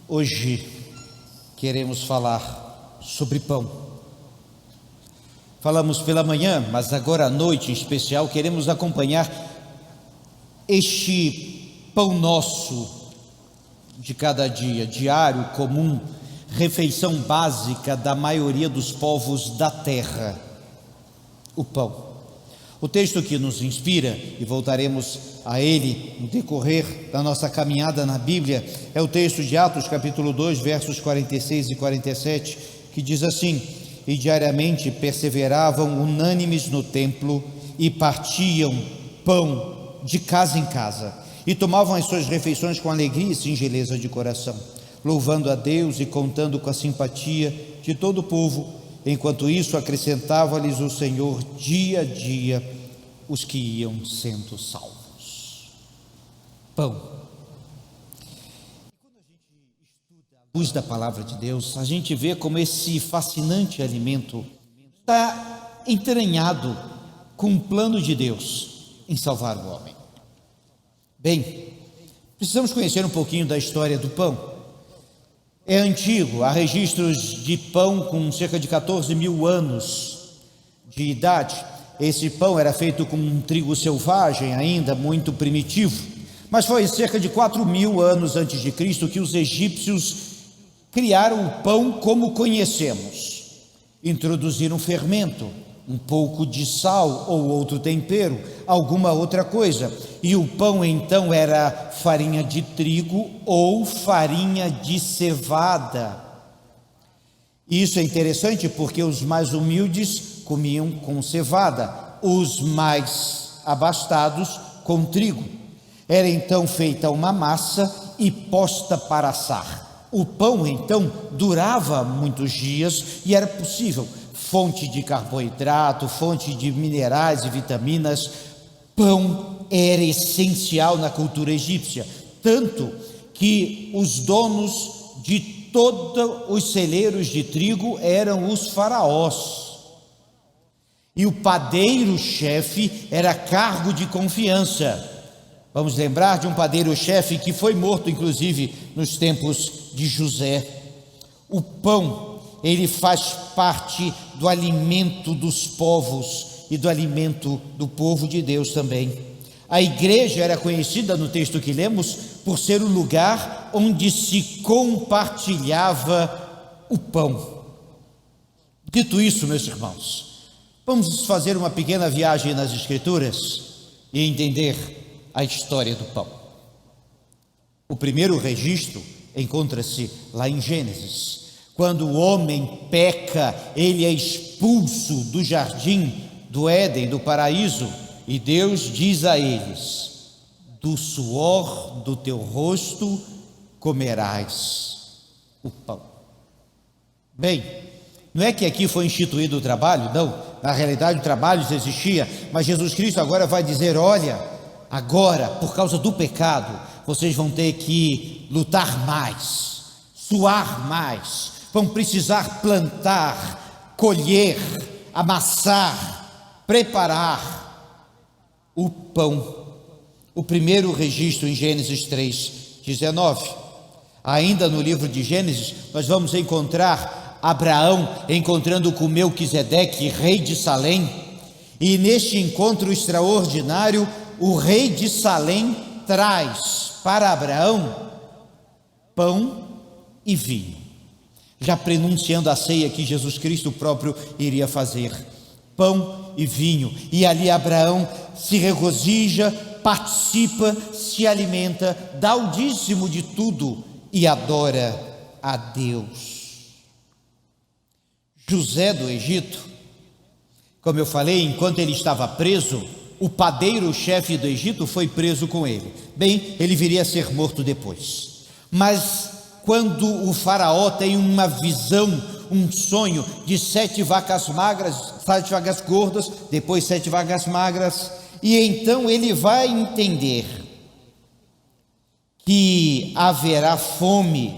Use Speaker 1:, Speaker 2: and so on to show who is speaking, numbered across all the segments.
Speaker 1: Hoje queremos falar sobre pão. Falamos pela manhã, mas agora à noite em especial queremos acompanhar este pão nosso de cada dia, diário, comum, refeição básica da maioria dos povos da terra, o pão. O texto que nos inspira, e voltaremos a ele no decorrer da nossa caminhada na Bíblia, é o texto de Atos capítulo 2, versos 46 e 47, que diz assim: e diariamente perseveravam unânimes no templo e partiam pão de casa em casa, e tomavam as suas refeições com alegria e singeleza de coração, louvando a Deus e contando com a simpatia de todo o povo. Enquanto isso, acrescentava-lhes o Senhor dia a dia os que iam sendo salvos. Pão. Quando a gente estuda a luz da palavra de Deus, a gente vê como esse fascinante alimento está entranhado com o plano de Deus em salvar o homem. Bem, precisamos conhecer um pouquinho da história do pão. É antigo, há registros de pão com cerca de 14 mil anos de idade. Esse pão era feito com um trigo selvagem ainda, muito primitivo, mas foi cerca de 4 mil anos antes de Cristo que os egípcios criaram o pão como conhecemos. Introduziram fermento, um pouco de sal ou outro tempero, alguma outra coisa, e o pão então era farinha de trigo ou farinha de cevada. Isso é interessante porque os mais humildes comiam com cevada, os mais abastados com trigo. Era então feita uma massa e posta para assar. O pão então durava muitos dias e era possível, fonte de carboidrato, fonte de minerais e vitaminas. Pão era essencial na cultura egípcia, tanto que os donos de todos os celeiros de trigo eram os faraós, e o padeiro-chefe era cargo de confiança. Vamos lembrar de um padeiro-chefe que foi morto, inclusive, nos tempos de José. O pão, ele faz parte do alimento dos povos e do alimento do povo de Deus também. A igreja era conhecida no texto que lemos por ser o lugar onde se compartilhava o pão. Dito isso, meus irmãos, vamos fazer uma pequena viagem nas Escrituras e entender a história do pão. O primeiro registro encontra-se lá em Gênesis. Quando o homem peca, ele é expulso do jardim do Éden, do paraíso, e Deus diz a eles: do suor do teu rosto comerás o pão. Bem, não é que aqui foi instituído o trabalho, não, na realidade o trabalho já existia, mas Jesus Cristo agora vai dizer: olha, agora, por causa do pecado, vocês vão ter que lutar mais, suar mais, vão precisar plantar, colher, amassar, preparar o pão. O primeiro registro em Gênesis 3:19. Ainda no livro de Gênesis, nós vamos encontrar Abraão encontrando com Melquisedeque, rei de Salém, e neste encontro extraordinário, o rei de Salém traz para Abraão pão e vinho, já prenunciando a ceia que Jesus Cristo próprio iria fazer. Pão e vinho, e ali Abraão se regozija, participa, se alimenta, dá o dízimo de tudo e adora a Deus. José do Egito, como eu falei, enquanto ele estava preso, o padeiro-chefe do Egito foi preso com ele. Bem, ele viria a ser morto depois, mas quando o faraó tem uma visão, um sonho de 7 vacas magras, 7 vacas gordas, depois 7 vacas magras, e então ele vai entender que haverá fome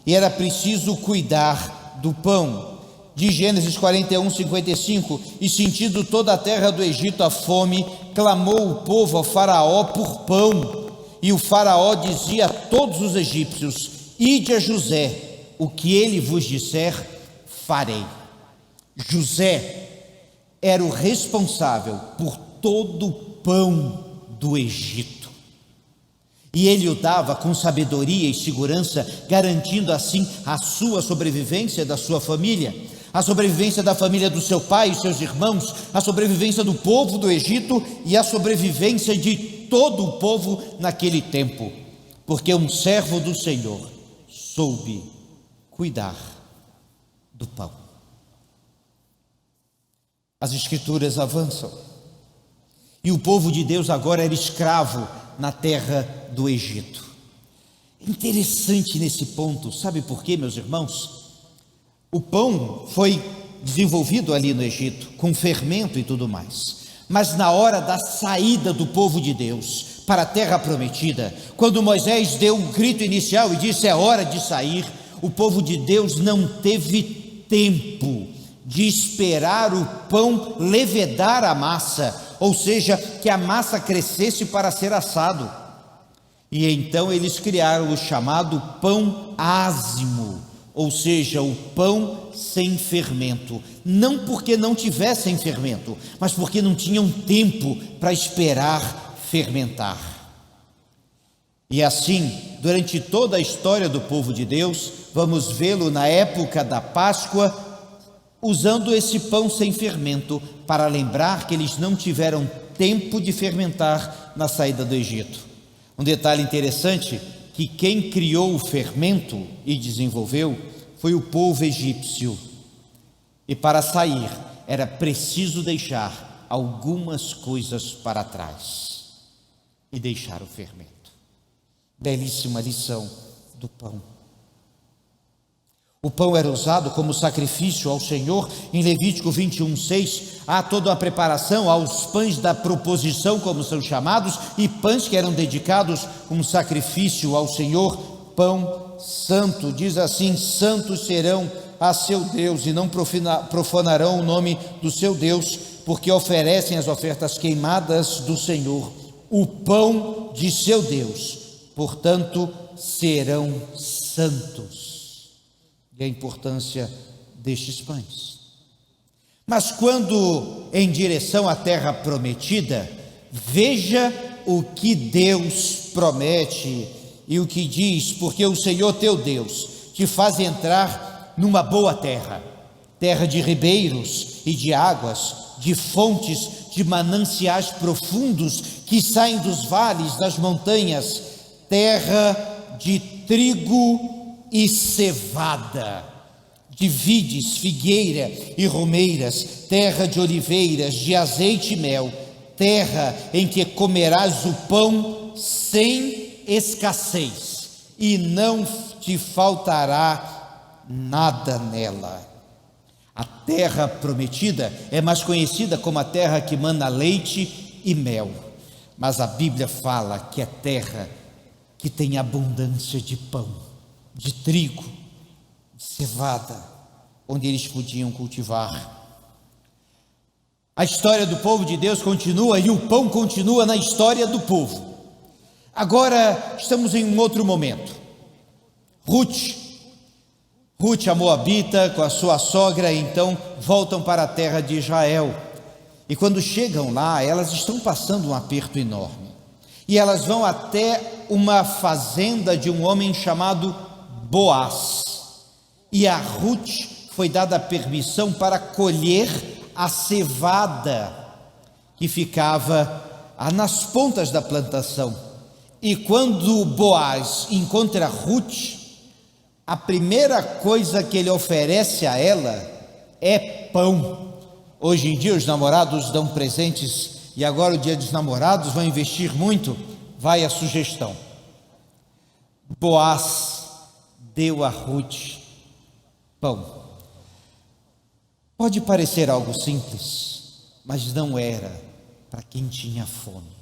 Speaker 1: e era preciso cuidar do pão. De Gênesis 41:55, e sentindo toda a terra do Egito a fome, clamou o povo ao faraó por pão, e o faraó dizia a todos os egípcios: ide a José, o que ele vos disser, farei. José era o responsável por todo o pão do Egito. E ele o dava com sabedoria e segurança, garantindo assim a sua sobrevivência e da sua família, a sobrevivência da família do seu pai e seus irmãos, a sobrevivência do povo do Egito e a sobrevivência de todo o povo naquele tempo, porque um servo do Senhor soube cuidar do pão. As escrituras avançam, e o povo de Deus agora era escravo na terra do Egito. Interessante nesse ponto, sabe por quê, meus irmãos? O pão foi desenvolvido ali no Egito, com fermento e tudo mais, mas na hora da saída do povo de Deus para a terra prometida, quando Moisés deu um grito inicial e disse: é hora de sair, o povo de Deus não teve tempo de esperar o pão levedar a massa, ou seja, que a massa crescesse para ser assado. E então eles criaram o chamado pão ázimo, ou seja, o pão sem fermento, não porque não tivessem fermento, mas porque não tinham tempo para esperar fermentar. E assim, durante toda a história do povo de Deus, vamos vê-lo na época da Páscoa, usando esse pão sem fermento, para lembrar que eles não tiveram tempo de fermentar na saída do Egito. Um detalhe interessante, que quem criou o fermento e desenvolveu foi o povo egípcio. E para sair, era preciso deixar algumas coisas para trás e deixar o fermento. Belíssima lição do pão. O pão era usado como sacrifício ao Senhor. Em Levítico 21:6, há toda a preparação aos pães da proposição, como são chamados, e pães que eram dedicados como sacrifício ao Senhor. Pão santo, diz assim: santos serão a seu Deus, e não profanarão o nome do seu Deus, porque oferecem as ofertas queimadas do Senhor, o pão de seu Deus, portanto serão santos. E a importância destes pães. Mas quando em direção à terra prometida, veja o que Deus promete e o que diz: porque o Senhor teu Deus te faz entrar numa boa terra, terra de ribeiros e de águas, de fontes, de mananciais profundos que saem dos vales, das montanhas, terra de trigo e cevada, de vides, figueira e romeiras, terra de oliveiras, de azeite e mel, terra em que comerás o pão sem escassez, e não te faltará nada nela. A terra prometida é mais conhecida como a terra que mana leite e mel, mas a Bíblia fala que é terra que tem abundância de pão, de trigo, de cevada, onde eles podiam cultivar. A história do povo de Deus continua e o pão continua na história do povo. Agora estamos em um outro momento. Ruth, a moabita, com a sua sogra, então voltam para a terra de Israel. E quando chegam lá, elas estão passando um aperto enorme. E elas vão até uma fazenda de um homem chamado Boaz, e a Ruth foi dada a permissão para colher a cevada que ficava nas pontas da plantação. E quando Boaz encontra Ruth, a primeira coisa que ele oferece a ela é pão. Hoje em dia os namorados dão presentes, e agora o dia dos namorados vão investir muito. Vai a sugestão: Boaz deu a Ruth pão. Pode parecer algo simples, mas não era para quem tinha fome,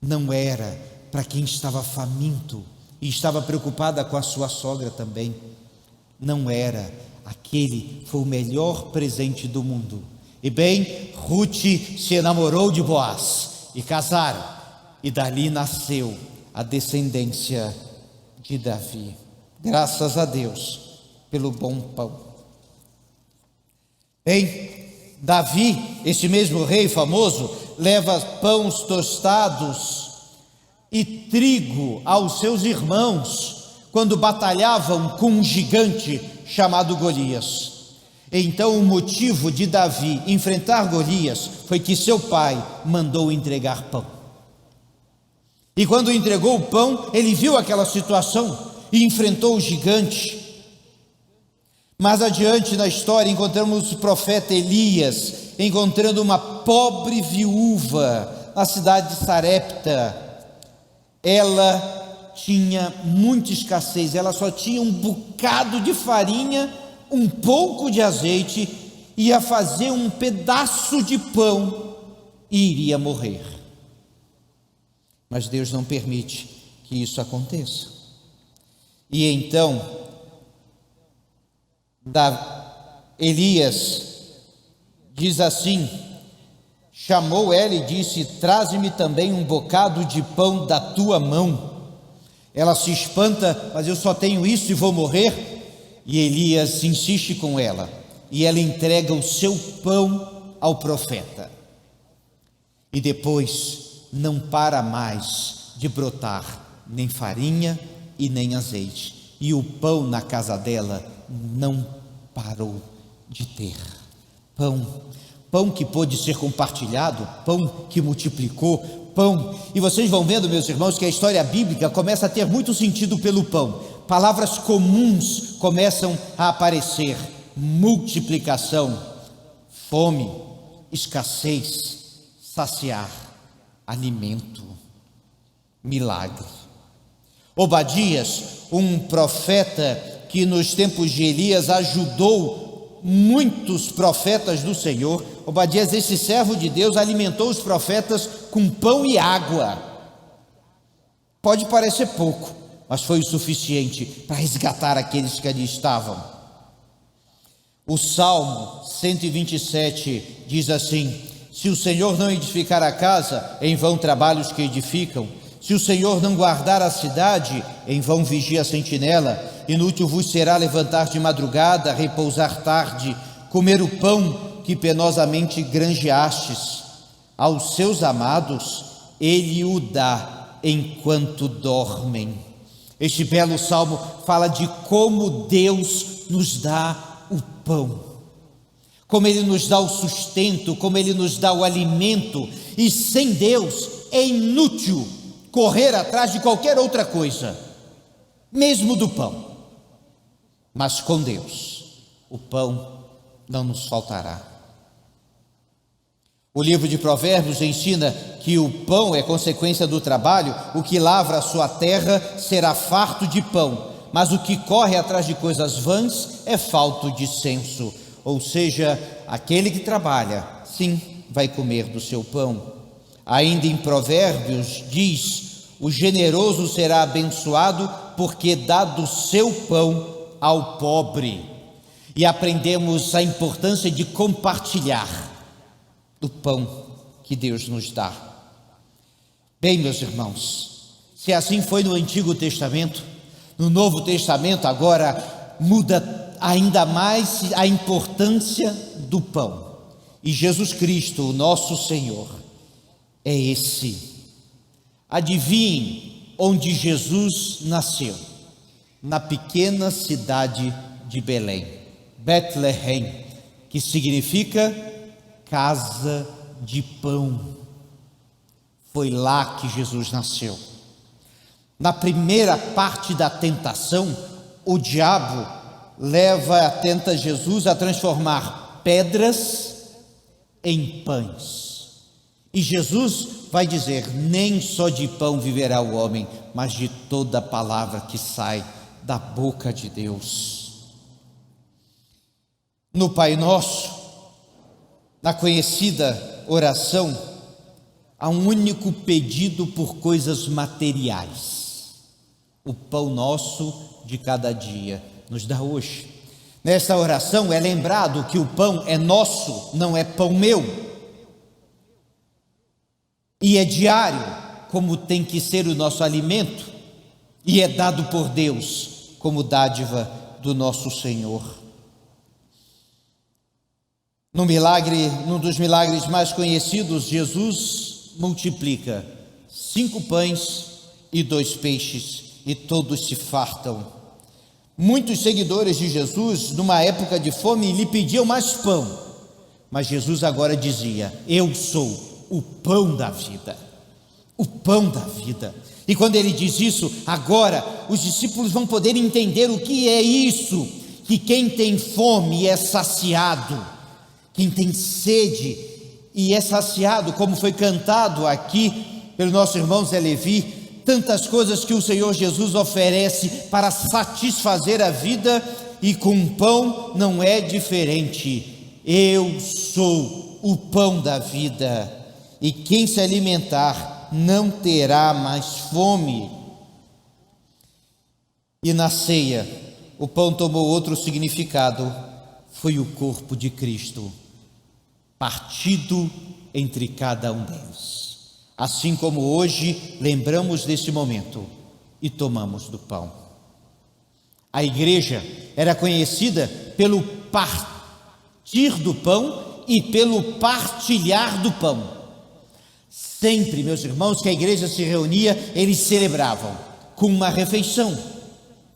Speaker 1: não era para quem estava faminto e estava preocupada com a sua sogra também, não era. Aquele foi o melhor presente do mundo. E bem, Ruth se enamorou de Boaz e casaram, e dali nasceu a descendência de Davi. Graças a Deus pelo bom pão. Davi, esse mesmo rei famoso, leva pães tostados e trigo aos seus irmãos quando batalhavam com um gigante chamado Golias. Então o motivo de Davi enfrentar Golias foi que seu pai mandou entregar pão. E quando entregou o pão, ele viu aquela situação e enfrentou o gigante. Mais adiante na história encontramos o profeta Elias encontrando uma pobre viúva na cidade de Sarepta. Ela tinha muita escassez, ela só tinha um bocado de farinha, um pouco de azeite, ia fazer um pedaço de pão e iria morrer. Mas Deus não permite que isso aconteça. E então Elias diz assim, chamou ela e disse: traze-me também um bocado de pão da tua mão. Ela se espanta, mas eu só tenho isso e vou morrer. E Elias insiste com ela, e ela entrega o seu pão ao profeta. E depois não para mais de brotar nem farinha e nem azeite, e o pão na casa dela não parou de ter. Pão que pôde ser compartilhado, pão que multiplicou, pão. E vocês vão vendo, meus irmãos, que a história bíblica começa a ter muito sentido pelo pão. Palavras comuns começam a aparecer: multiplicação, fome, escassez, saciar, alimento, milagre. Obadias, um profeta que nos tempos de Elias ajudou muitos profetas do Senhor. Obadias, esse servo de Deus, alimentou os profetas com pão e água. Pode parecer pouco, mas foi o suficiente para resgatar aqueles que ali estavam. O Salmo 127 diz assim: se o Senhor não edificar a casa, em vão trabalham os que edificam. Se o Senhor não guardar a cidade, em vão vigia a sentinela. Inútil vos será levantar de madrugada, repousar tarde, comer o pão que penosamente granjeastes. Aos seus amados ele o dá enquanto dormem. Este belo salmo fala de como Deus nos dá o pão, como Ele nos dá o sustento, como Ele nos dá o alimento, e sem Deus é inútil correr atrás de qualquer outra coisa, mesmo do pão. Mas com Deus, o pão não nos faltará. O livro de Provérbios ensina que o pão é consequência do trabalho. O que lavra a sua terra será farto de pão, mas o que corre atrás de coisas vãs é falto de senso. Ou seja, aquele que trabalha, sim, vai comer do seu pão. Ainda em Provérbios diz: o generoso será abençoado, porque dá do seu pão ao pobre. E aprendemos a importância de compartilhar do pão que Deus nos dá. Bem, meus irmãos, se assim foi no Antigo Testamento, no Novo Testamento agora muda ainda mais a importância do pão. E Jesus Cristo, o nosso Senhor, é esse. Adivinhem onde Jesus nasceu? Na pequena cidade de Belém, Betlehem, que significa casa de pão. Foi lá que Jesus nasceu. Na primeira parte da tentação, o diabo tenta Jesus a transformar pedras em pães. E Jesus vai dizer: nem só de pão viverá o homem, mas de toda palavra que sai da boca de Deus. No Pai Nosso, na conhecida oração, há um único pedido por coisas materiais: o pão nosso de cada dia nos dá hoje. Nessa oração é lembrado que o pão é nosso, não é pão meu, e é diário, como tem que ser o nosso alimento, e é dado por Deus, como dádiva do nosso Senhor. Num dos milagres mais conhecidos, Jesus multiplica 5 pães e 2 peixes, e todos se fartam. Muitos seguidores de Jesus, numa época de fome, lhe pediam mais pão, mas Jesus agora dizia: eu sou o pão da vida, o pão da vida. E quando ele diz isso, agora os discípulos vão poder entender o que é isso, que quem tem fome é saciado, quem tem sede e é saciado, como foi cantado aqui pelo nosso irmão Zé Levi, tantas coisas que o Senhor Jesus oferece para satisfazer a vida, e com pão não é diferente. Eu sou o pão da vida, e quem se alimentar não terá mais fome. E na ceia, o pão tomou outro significado, foi o corpo de Cristo, partido entre cada um deles. Assim como hoje lembramos desse momento e tomamos do pão. A igreja era conhecida pelo partir do pão e pelo partilhar do pão. Sempre, meus irmãos, que a igreja se reunia, eles celebravam com uma refeição,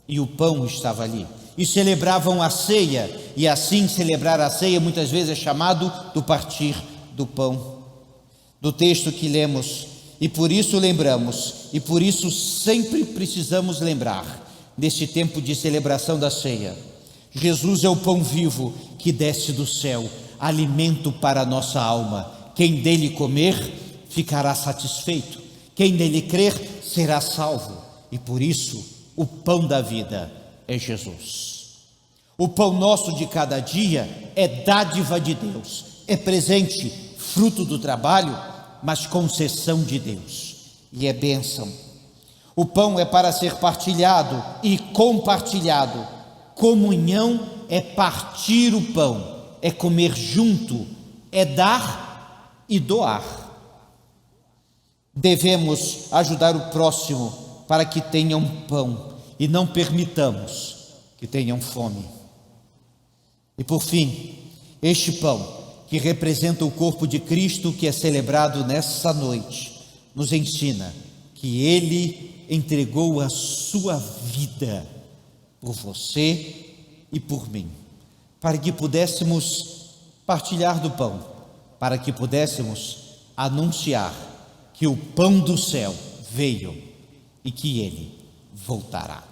Speaker 1: e o pão estava ali, e celebravam a ceia, e assim celebrar a ceia muitas vezes é chamado do partir do pão. Do texto que lemos, e por isso lembramos, e por isso sempre precisamos lembrar, neste tempo de celebração da ceia, Jesus é o pão vivo que desce do céu, alimento para a nossa alma. Quem dele comer ficará satisfeito, quem nele crer será salvo, e por isso o pão da vida é Jesus. O pão nosso de cada dia é dádiva de Deus, é presente, fruto do trabalho, mas concessão de Deus, e é bênção. O pão é para ser partilhado e compartilhado. Comunhão é partir o pão, é comer junto, é dar e doar. Devemos ajudar o próximo para que tenham pão, e não permitamos que tenham fome. E por fim, este pão, que representa o corpo de Cristo, que é celebrado nessa noite, nos ensina que Ele entregou a sua vida por você e por mim, para que pudéssemos partilhar do pão, para que pudéssemos anunciar que o pão do céu veio e que Ele voltará.